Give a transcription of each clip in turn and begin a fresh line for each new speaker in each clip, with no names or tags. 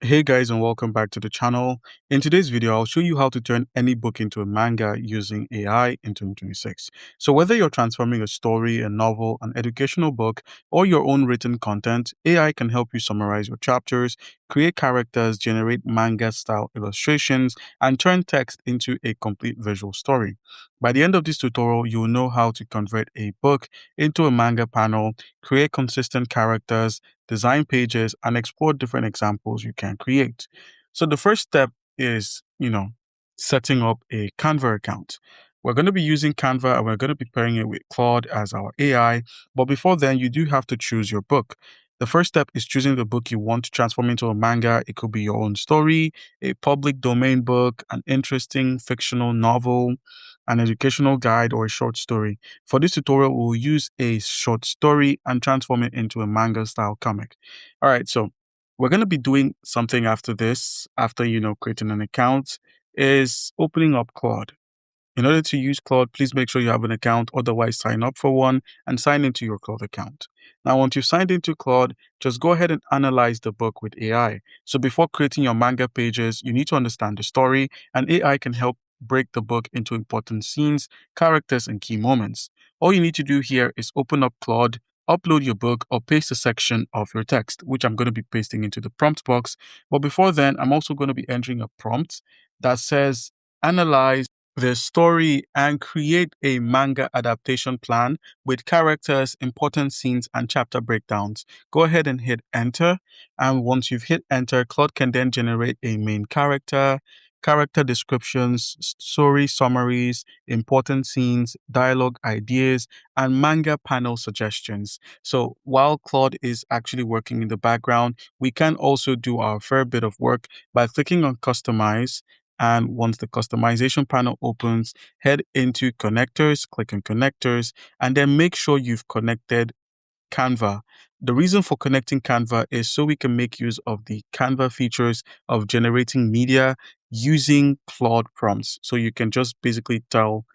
Hey guys, and welcome back to the channel. In today's video, I'll show you how to turn any book into a manga using AI in 2026. So whether you're transforming a story, a novel, an educational book, or your own written content, AI can help you summarize your chapters, create characters, generate manga-style illustrations, and turn text into a complete visual story. By the end of this tutorial, you'll know how to convert a book into a manga panel, create consistent characters, design pages, and explore different examples you can create. So the first step is, setting up a Canva account. We're going to be using Canva and we're going to be pairing it with Claude as our AI. But before then, you do have to choose your book. The first step is choosing the book you want to transform into a manga. It could be your own story, a public domain book, an interesting fictional novel, an educational guide, or a short story. For this tutorial, we'll use a short story and transform it into a manga style comic. All right, so we're going to be doing something after this, after, creating an account, is opening up Claude. In order to use Claude, please make sure you have an account, otherwise sign up for one and sign into your Claude account. Now, once you've signed into Claude, just go ahead and analyze the book with AI. So before creating your manga pages, you need to understand the story, and AI can help break the book into important scenes, characters, and key moments. All you need to do here is open up Claude, upload your book, or paste a section of your text, which I'm going to be pasting into the prompt box. But before then, I'm also going to be entering a prompt that says, analyze the story and create a manga adaptation plan with characters, important scenes, and chapter breakdowns. Go ahead and hit enter. And once you've hit enter, Claude can then generate a main character, character descriptions, story summaries, important scenes, dialogue ideas, and manga panel suggestions. So while Claude is actually working in the background, we can also do our fair bit of work by clicking on customize. And once the customization panel opens, head into connectors, click on connectors, and then make sure you've connected Canva. The reason for connecting Canva is so we can make use of the Canva features of generating media using Claude prompts. So you can just basically tell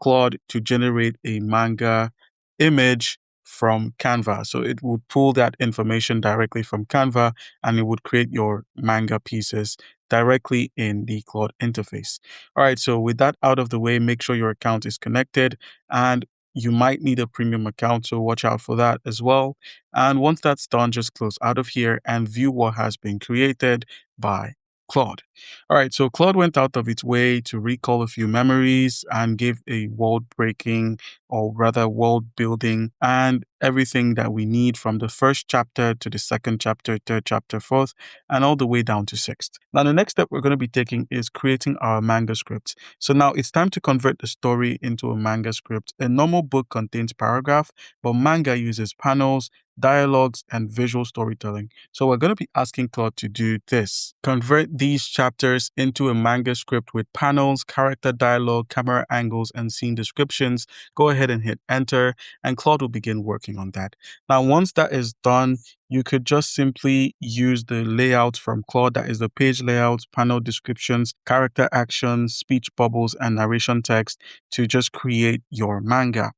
Claude to generate a manga image from Canva. So it would pull that information directly from Canva and it would create your manga pieces directly in the Claude interface. All right, so with that out of the way, make sure your account is connected and you might need a premium account, so watch out for that as well. And once that's done, just close out of here and view what has been created by Claude. All right, so Claude went out of its way to recall a few memories and give a world breaking, or rather world building, and everything that we need from the first chapter to the second chapter, third chapter, fourth, and all the way down to sixth. Now, the next step we're going to be taking is creating our manga script. So now it's time to convert the story into a manga script. A normal book contains paragraph, but manga uses panels, dialogues, and visual storytelling. So we're going to be asking Claude to do this. Convert these chapters into a manga script with panels, character dialogue, camera angles, and scene descriptions. Go ahead and hit enter, and Claude will begin working on that. Now, once that is done, you could just simply use the layout from Claude, that is the page layouts, panel descriptions, character actions, speech bubbles, and narration text to just create your manga.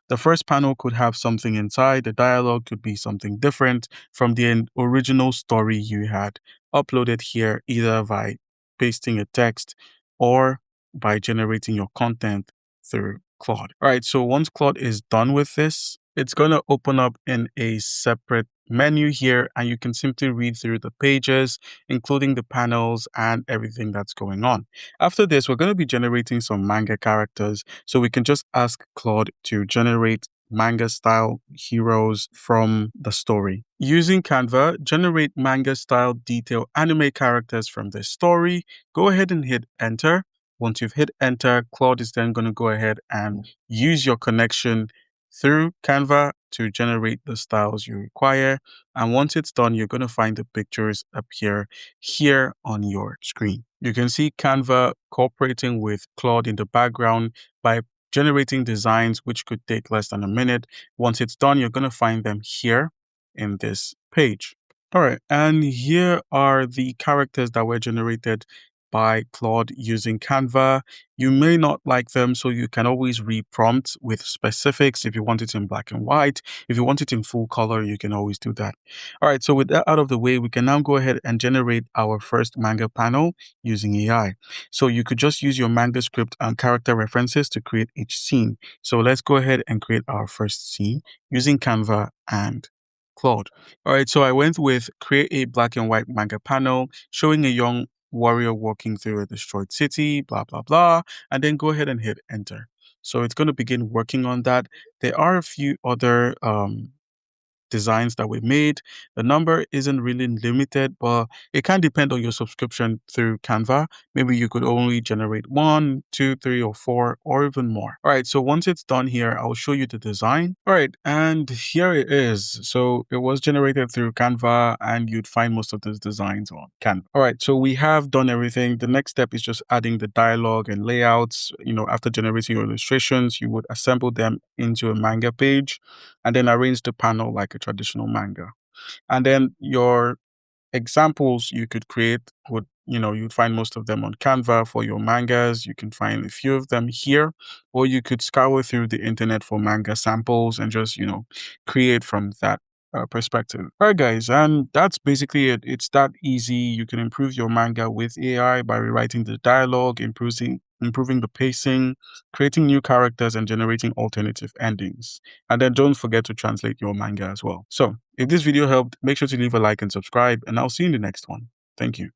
The first panel could have something inside. The dialogue could be something different from the original story you had uploaded here, either by pasting a text or by generating your content through Claude. All right, so once Claude is done with this, it's going to open up in a separate menu here, and you can simply read through the pages, including the panels and everything that's going on. After this, we're going to be generating some manga characters, so we can just ask Claude to generate manga style heroes from the story. Using Canva, generate manga style detail anime characters from the story. Go ahead and hit enter. Once you've hit enter, Claude is then going to go ahead and use your connection through Canva to generate the styles you require. And once it's done, you're going to find the pictures appear here on your screen. You can see Canva cooperating with Claude in the background by generating designs, which could take less than a minute. Once it's done, you're going to find them here in this page. All right, and here are the characters that were generated by Claude using Canva. You may not like them, so you can always reprompt with specifics if you want it in black and white. If you want it in full color, you can always do that. All right, so with that out of the way, we can now go ahead and generate our first manga panel using AI. So you could just use your manga script and character references to create each scene. So let's go ahead and create our first scene using Canva and Claude. All right, so I went with create a black and white manga panel showing a young warrior walking through a destroyed city, blah, blah, blah, and then go ahead and hit enter. So it's going to begin working on that. There are a few other designs that we made. The number isn't really limited, but it can depend on your subscription through Canva. Maybe you could only generate 1, 2, 3, or 4, or even more. All right, so once it's done here, I'll show you the design. All right, and here it is. So it was generated through Canva, and you'd find most of those designs on Canva. All right, so we have done everything. The next step is just adding the dialogue and layouts. After generating your illustrations, you would assemble them into a manga page and then arrange the panel like a traditional manga. And then your examples you could create you'd find most of them on Canva for your mangas. You can find a few of them here, or you could scour through the internet for manga samples and just, create from that perspective. All right, guys, and that's basically it. It's that easy. You can improve your manga with AI by rewriting the dialogue, improving the pacing, creating new characters, and generating alternative endings. And then don't forget to translate your manga as well. So if this video helped, make sure to leave a like and subscribe, and I'll see you in the next one. Thank you.